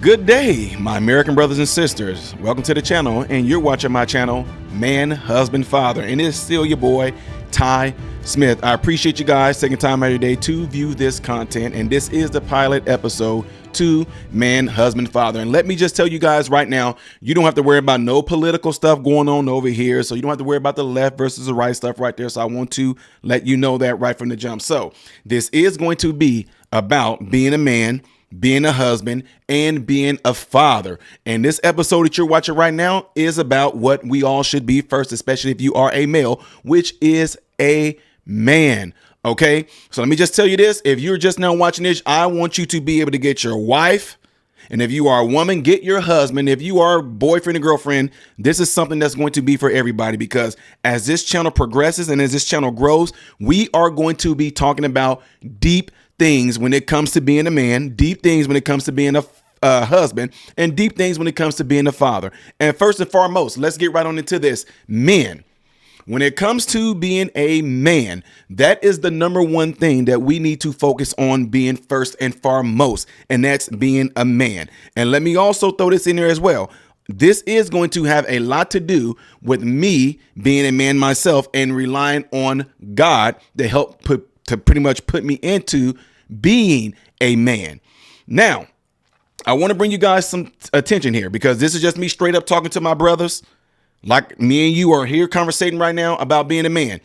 Good day, my American brothers and sisters. Welcome to the channel, and you're watching my channel, Man, Husband, Father, and it's still your boy, Ty Smith. I appreciate you guys taking time out of your day to view this content, and this is the pilot episode to Man, Husband, Father. And let me just tell you guys right now, you don't have to worry about no political stuff going on over here, so you don't have to worry about the left versus the right stuff right there. So I want to let you know that right from the jump. So this is going to be about being a man, being a husband, and being a father. And this episode that you're watching right now is about what we all should be first, especially if you are a male, which is a man. Okay, so let me just tell you this. If you're just now watching this, I want you to be able to get your wife. And if you are a woman, get your husband. If you are a boyfriend or girlfriend, this is something that's going to be for everybody, because as this channel progresses and as this channel grows, we are going to be talking about deep things when it comes to being a man, deep things when it comes to being a husband, and deep things when it comes to being a father. And first and foremost, let's get right on into this. Men. When it comes to being a man, that is the number one thing that we need to focus on being first and foremost, and that's being a man. And let me also throw this in there as well. This is going to have a lot to do with me being a man myself and relying on God to help pretty much put me into being a man. Now, I want to bring you guys some attention here, because this is just me straight up talking to my brothers. Like me and you are here conversating right now about being a man.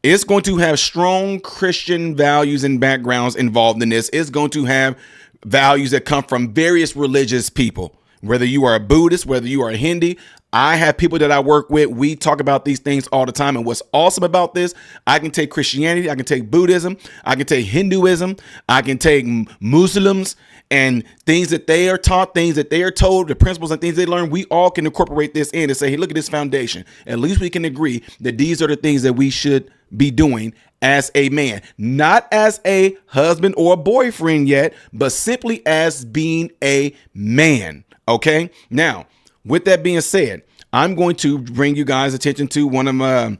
It's going to have strong Christian values and backgrounds involved in this. It's going to have values that come from various religious people, whether you are a Buddhist, whether you are a Hindu. I have people that I work with. We talk about these things all the time. And what's awesome about this, I can take Christianity, I can take Buddhism, I can take Hinduism, I can take Muslims, and things that they are taught, things that they are told, the principles and things they learn. We all can incorporate this in and say, hey, look at this foundation. At least we can agree that these are the things that we should be doing as a man, not as a husband or a boyfriend yet, but simply as being a man. Okay. Now, with that being said, I'm going to bring you guys attention to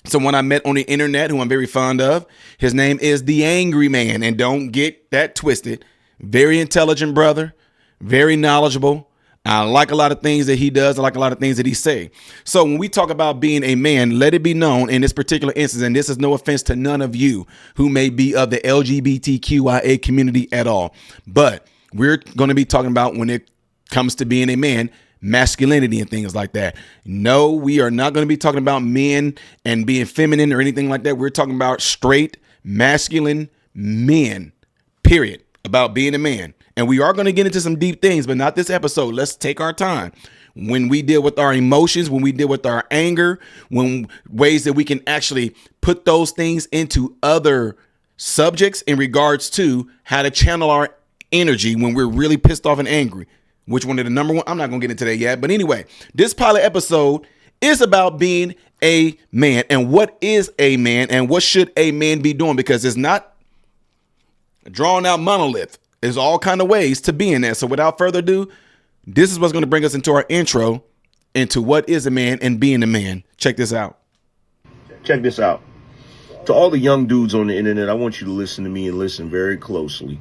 someone I met on the internet who I'm very fond of. His name is The Angry Man, and don't get that twisted. Very intelligent brother, very knowledgeable. I like a lot of things that he does. I like a lot of things that he say. So when we talk about being a man, let it be known in this particular instance, and this is no offense to none of you who may be of the LGBTQIA community at all, but we're going to be talking about, when it comes to being a man, masculinity and things like that. No, we are not going to be talking about men and being feminine or anything like that. We're talking about straight masculine men, period, about being a man. And we are going to get into some deep things, but not this episode. Let's take our time. When we deal with our emotions, when we deal with our anger, when ways that we can actually put those things into other subjects in regards to how to channel our energy when we're really pissed off and angry. Which one of the number one? I'm not going to get into that yet. But anyway, this pilot episode is about being a man, and what is a man and what should a man be doing, because it's not a drawn out monolith. There's all kind of ways to being there. So without further ado, this is what's going to bring us into our intro into what is a man and being a man. Check this out. Check this out. To all the young dudes on the internet, I want you to listen to me and listen very closely.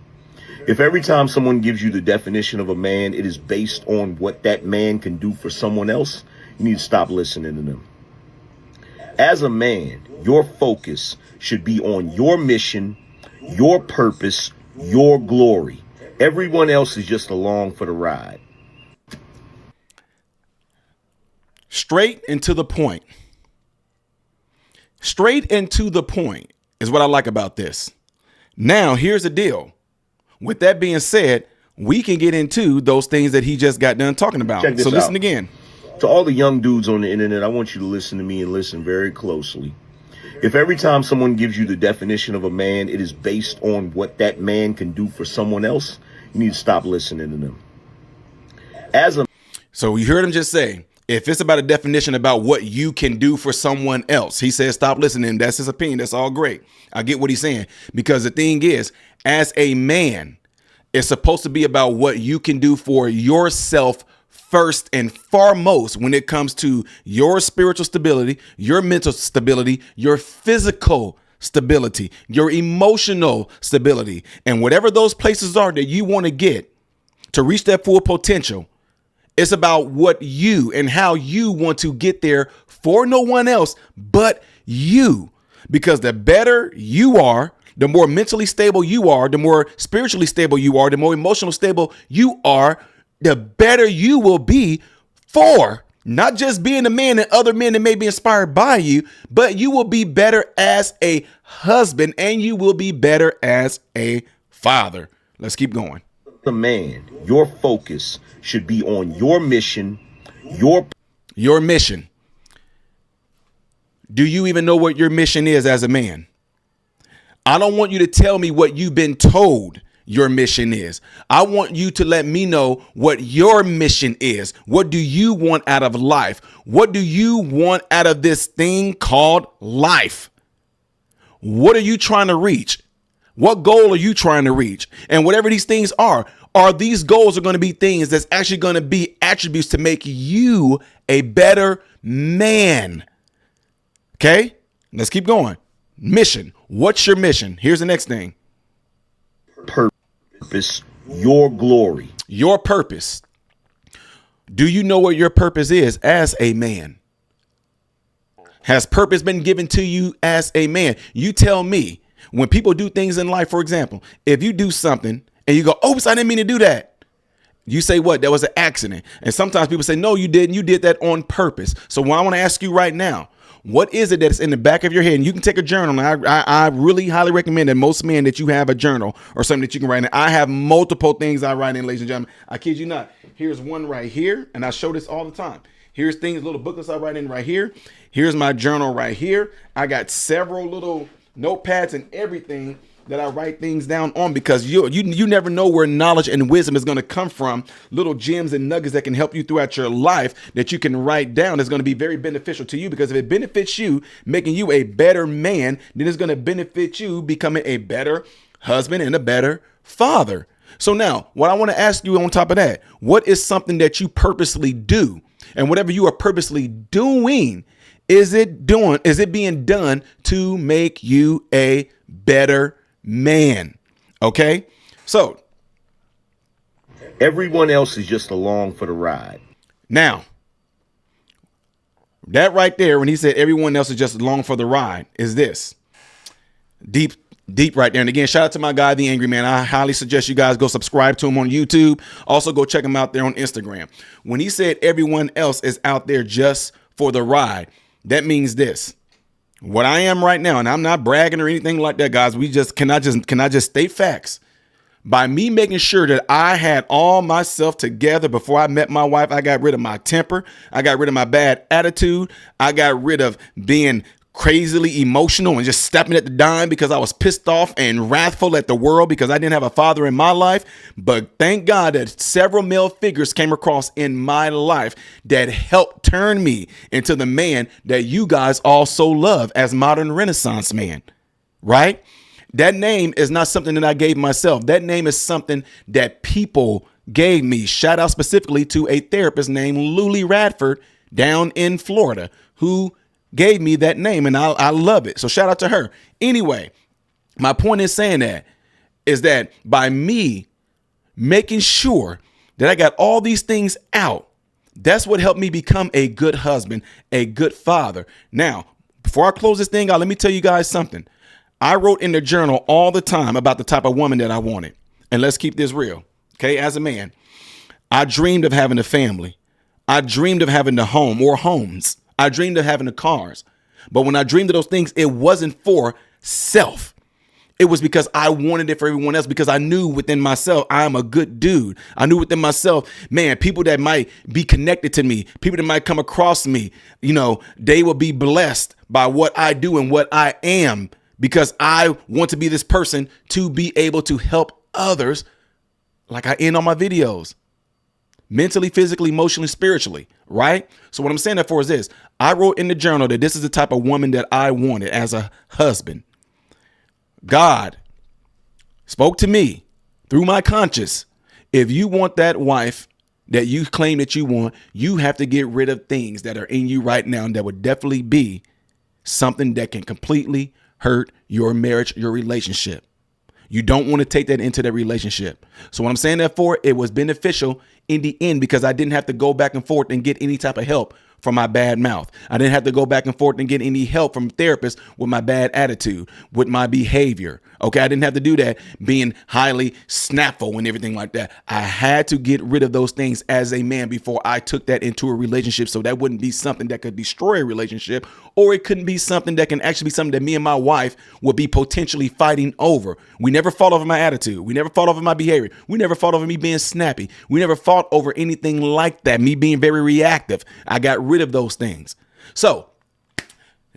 If every time someone gives you the definition of a man, it is based on what that man can do for someone else, you need to stop listening to them. As a man, your focus should be on your mission, your purpose, your glory. Everyone else is just along for the ride. Straight and to the point. Straight and to the point is what I like about this. Now, here's the deal. With that being said, we can get into those things that he just got done talking about. So listen again. To all the young dudes on the internet, I want you to listen to me and listen very closely. If every time someone gives you the definition of a man, it is based on what that man can do for someone else, you need to stop listening to them. So you heard him just say, if it's about a definition about what you can do for someone else, he says, stop listening. That's his opinion. That's all great. I get what he's saying, because the thing is, as a man, it's supposed to be about what you can do for yourself first and foremost when it comes to your spiritual stability, your mental stability, your physical stability, your emotional stability, and whatever those places are that you want to get. to reach that full potential. It's about what you and how you want to get there for no one else but you. Because the better you are, the more mentally stable you are, the more spiritually stable you are, the more emotionally stable you are, the better you will be for not just being a man that other men that may be inspired by you, but you will be better as a husband and you will be better as a father. Let's keep going. The man, your focus should be on your mission, your mission. Do you even know what your mission is as a man? I don't want you to tell me what you've been told your mission is. I want you to let me know what your mission is. What do you want out of life? What do you want out of this thing called life? What are you trying to reach? What goal are you trying to reach? And whatever these things are these goals are going to be things that's actually going to be attributes to make you a better man. Okay, let's keep going. Mission. What's your mission? Here's the next thing. Purpose, your glory. Your purpose. Do you know what your purpose is as a man? Has purpose been given to you as a man? You tell me. When people do things in life, for example, if you do something and you go, oops, I didn't mean to do that. You say what? That was an accident. And sometimes people say, no, you didn't. You did that on purpose. So what I want to ask you right now, what is it that's in the back of your head? And you can take a journal. And I really highly recommend that most men that you have a journal or something that you can write in. I have multiple things I write in, ladies and gentlemen. I kid you not. Here's one right here. And I show this all the time. Here's things, little booklets I write in right here. Here's my journal right here. I got several little notepads and everything that I write things down on, because you never know where knowledge and wisdom is going to come from. Little gems and nuggets that can help you throughout your life that you can write down is going to be very beneficial to you, because if it benefits you, making you a better man, then it's going to benefit you becoming a better husband and a better father. So now what I want to ask you on top of that, what is something that you purposely do? And whatever you are purposely doing, is it being done to make you a better man? Okay. So everyone else is just along for the ride. Now, that right there, when he said everyone else is just along for the ride, is this deep right there. And again, shout out to my guy, The Angry Man. I highly suggest you guys go subscribe to him on YouTube. Also go check him out there on Instagram. When he said everyone else is out there just for the ride, that means this. What I am right now, and I'm not bragging or anything like that, guys. Can I just state facts? By me making sure that I had all myself together before I met my wife, I got rid of my temper. I got rid of my bad attitude. I got rid of being crazily emotional and just stepping at the dime because I was pissed off and wrathful at the world because I didn't have a father in my life. But thank God that several male figures came across in my life that helped turn me into the man that you guys also love as modern Renaissance man, right? That name is not something that I gave myself. That name is something that people gave me. Shout out specifically to a therapist named Lulie Radford down in Florida, who gave me that name, and I love it. So shout out to her. Anyway, my point in saying that is that by me making sure that I got all these things out, that's what helped me become a good husband, a good father. Now, before I close this thing out, let me tell you guys something. I wrote in the journal all the time about the type of woman that I wanted. And let's keep this real. Okay. As a man, I dreamed of having a family. I dreamed of having the home or homes. I dreamed of having the cars. But when I dreamed of those things, it wasn't for self. It was because I wanted it for everyone else, because I knew within myself, I'm a good dude. I knew within myself, man, people that might be connected to me, people that might come across me, they will be blessed by what I do and what I am, because I want to be this person to be able to help others like I end on my videos. Mentally, physically, emotionally, spiritually, right? So what I'm saying that for is this. I wrote in the journal that this is the type of woman that I wanted as a husband. God spoke to me through my conscience. If you want that wife that you claim that you want, you have to get rid of things that are in you right now and that would definitely be something that can completely hurt your marriage, your relationship. You don't want to take that into that relationship. So what I'm saying that for, it was beneficial in the end because I didn't have to go back and forth and get any type of help from my bad mouth. I didn't have to go back and forth and get any help from therapists with my bad attitude, with my behavior. Okay, I didn't have to do that being highly snappable and everything like that. I had to get rid of those things as a man before I took that into a relationship, so that wouldn't be something that could destroy a relationship, or it couldn't be something that can actually be something that me and my wife would be potentially fighting over. We never fought over my attitude. We never fought over my behavior. We never fought over me being snappy. We never fought over anything like that, me being very reactive. I got rid of those things. So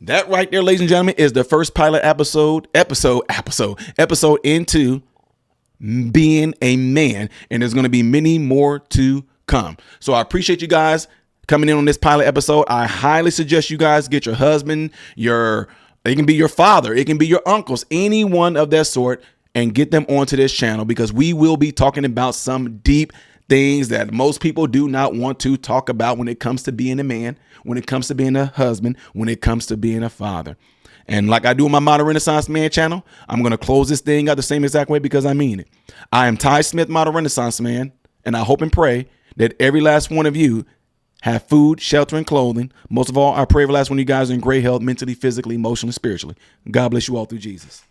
that right there, ladies and gentlemen, is the first pilot episode into being a man. And there's going to be many more to come. So I appreciate you guys coming in on this pilot episode. I highly suggest you guys get your husband, it can be your father, it can be your uncles, anyone of that sort, and get them onto this channel, because we will be talking about some deep things that most people do not want to talk about when it comes to being a man, when it comes to being a husband, when it comes to being a father. And like I do on my Modern Renaissance Man channel, I'm going to close this thing out the same exact way because I mean it. I am Ty Smith, Modern Renaissance Man, and I hope and pray that every last one of you have food, shelter, and clothing. Most of all, I pray every last one of you guys are in great health, mentally, physically, emotionally, spiritually. God bless you all through Jesus.